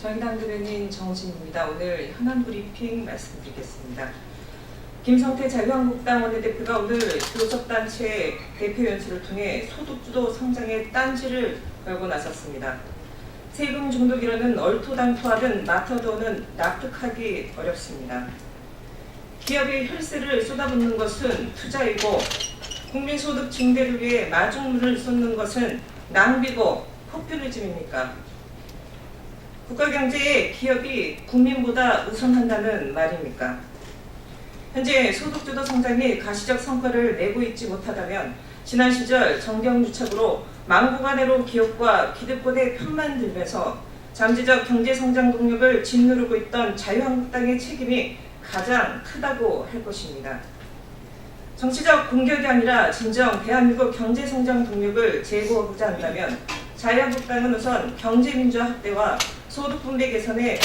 정의당 대변인 정진입니다. 오늘 현안 브리핑 말씀드리겠습니다. 김성태 자유한국당 원내대표가 오늘 교섭단체 대표 연설을 통해 소득주도 성장의 딴지를 걸고 나섰습니다. 세금 중독이라는 얼토당토하던 마타도어는 납득하기 어렵습니다. 기업이 혈세를 쏟아붓는 것은 투자이고 국민소득 증대를 위해 마중물을 쏟는 것은 낭비고 포퓰리즘입니까? 국가경제에 기업이 국민보다 우선한다는 말입니까? 현재 소득주도 성장이 가시적 성과를 내고 있지 못하다면 지난 시절 정경유착으로 막무가내로 기업과 기득권의 편만 들면서 잠재적 경제성장 동력을 짓누르고 있던 자유한국당의 책임이 가장 크다고 할 것입니다. 정치적 공격이 아니라 진정 대한민국 경제성장 동력을 제고하고자 한다면 자유한국당은 우선 경제민주화 확대와 소득분배 개선에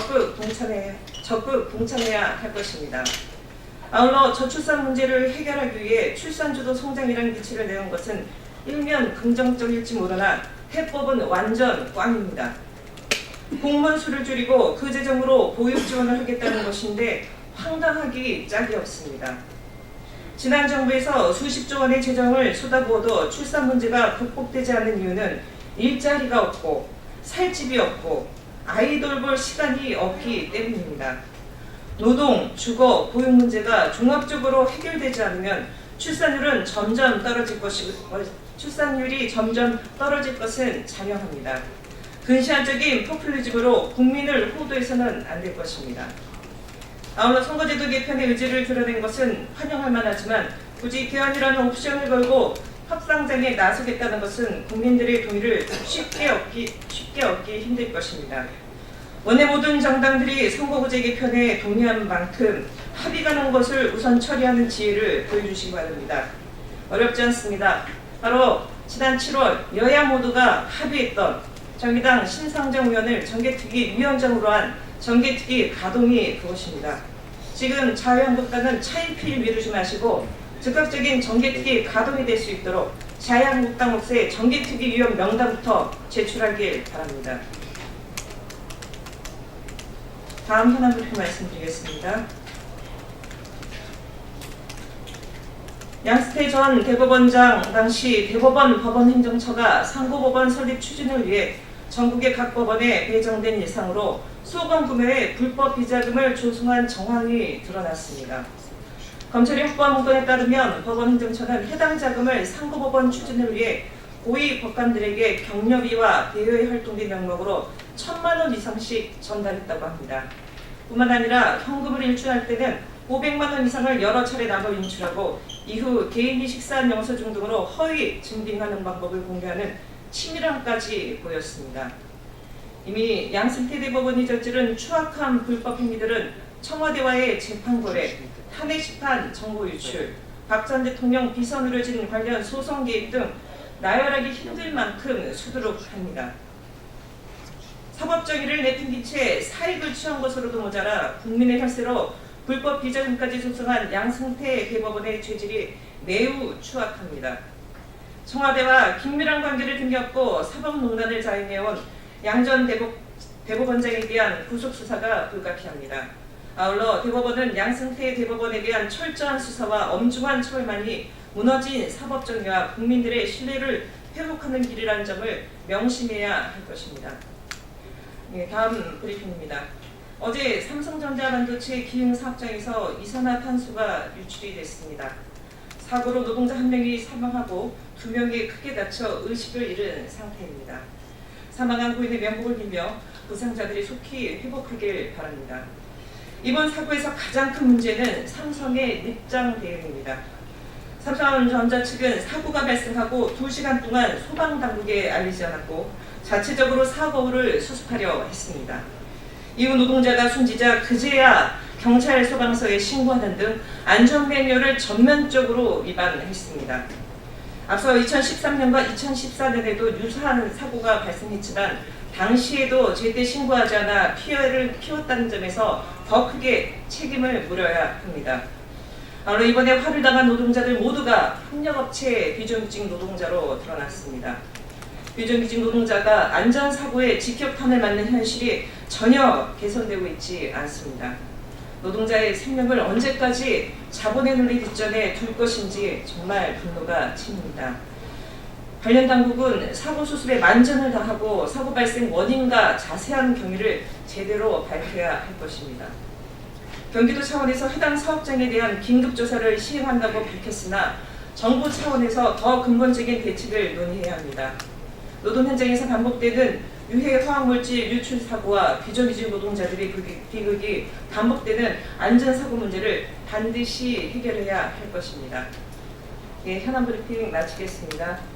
적극 동참해야 할 것입니다. 아울러 저출산 문제를 해결하기 위해 출산주도 성장이라는 기치를 내건 것은 일면 긍정적일지 모르나 해법은 완전 꽝입니다. 공무원 수를 줄이고 그 재정으로 보육 지원을 하겠다는 것인데 황당하기 짝이 없습니다. 지난 정부에서 수십조 원의 재정을 쏟아부어도 출산 문제가 극복되지 않는 이유는 일자리가 없고 살 집이 없고 아이 돌볼 시간이 없기 때문입니다. 노동, 주거, 보육 문제가 종합적으로 해결되지 않으면 출산율이 점점 떨어질 것은 자명합니다. 근시안적인 포퓰리즘으로 국민을 호도해서는 안 될 것입니다. 아울러 선거제도 개편의 의지를 드러낸 것은 환영할 만하지만 굳이 개헌이라는 옵션을 걸고 협상장에 나서겠다는 것은 국민들의 동의를 쉽게 얻기 힘들 것입니다. 원내 모든 정당들이 선거구제 개편에 동의한 만큼 합의 가능한 것을 우선 처리하는 지혜를 보여주시기 바랍니다. 어렵지 않습니다. 바로 지난 7월 여야 모두가 합의했던 정의당 신상정 의원을 정개특위 위원장으로 한 정개특위 가동이 그것입니다. 지금 자유한국당은 차일피일 미루지 마시고 즉각적인 정개특위 가동이 될 수 있도록 자유한국당 몫의 정개특위 위원 명단부터 제출하길 바랍니다. 다음 현안 브리핑 말씀드리겠습니다. 양승태 전 대법원장 당시 대법원 법원행정처가 상고법원 설립 추진을 위해 전국의 각 법원에 배정된 예상으로 수억원 규모의 불법 비자금을 조성한 정황이 드러났습니다. 검찰이 확보한 문건에 따르면 법원행정처는 해당 자금을 상고법원 추진을 위해 고위 법관들에게 격려비와 대여의 활동비 명목으로 1,000만 원 이상씩 전달했다고 합니다. 뿐만 아니라 현금을 인출할 때는 500만 원 이상을 여러 차례 나눠 인출하고 이후 개인이 식사한 영수증 등으로 허위 증빙하는 방법을 공개하는 치밀함까지 보였습니다. 이미 양승태 대법원이 저지른 추악한 불법 행위들은 청와대와의 재판 거래, 탄핵 심판 정보 유출, 박 전 대통령 비선 의료진 관련 소송 개입 등 나열하기 힘들 만큼 수두룩합니다. 사법정의를 내팽긴 채 사익을 취한 것으로도 모자라 국민의 혈세로 불법 비자금까지 조성한 양승태 대법원의 죄질이 매우 추악합니다. 청와대와 긴밀한 관계를 등겼고 사법농단을 자행해온 양 전 대법원장에 대한 구속수사가 불가피합니다. 아울러 대법원은 양승태 대법원에 대한 철저한 수사와 엄중한 처벌만이 무너진 사법정의와 국민들의 신뢰를 회복하는 길이라는 점을 명심해야 할 것입니다. 다음 브리핑입니다. 어제 삼성전자 반도체 기흥 사업장에서 이산화탄소가 유출이 됐습니다. 사고로 노동자 1명이 사망하고 2명이 크게 다쳐 의식을 잃은 상태입니다. 사망한 고인의 면목을 빌며 부상자들이 속히 회복하길 바랍니다. 이번 사고에서 가장 큰 문제는 삼성의 립장 대응입니다. 삼성전자 측은 사고가 발생하고 2시간 동안 소방당국에 알리지 않았고 자체적으로 사고를 수습하려 했습니다. 이후 노동자가 숨지자 그제야 경찰 소방서에 신고하는 등 안전 매뉴얼을 전면적으로 위반했습니다. 앞서 2013년과 2014년에도 유사한 사고가 발생했지만 당시에도 제때 신고하지 않아 피해를 키웠다는 점에서 더 크게 책임을 물어야 합니다. 아울러 이번에 화를 당한 노동자들 모두가 협력업체 비정규직 노동자로 드러났습니다. 비정규직 노동자가 안전사고에 직격탄을 맞는 현실이 전혀 개선되고 있지 않습니다. 노동자의 생명을 언제까지 자본의 논리 뒷전에 둘 것인지 정말 분노가 칩니다. 관련 당국은 사고 수습에 만전을 다하고 사고 발생 원인과 자세한 경위를 제대로 밝혀야 할 것입니다. 경기도 차원에서 해당 사업장에 대한 긴급조사를 시행한다고 밝혔으나 정부 차원에서 더 근본적인 대책을 논의해야 합니다. 노동 현장에서 반복되는 유해 화학물질 유출 사고와 비정규직 노동자들의 비극이 반복되는 안전사고 문제를 반드시 해결해야 할 것입니다. 예, 현안 브리핑 마치겠습니다.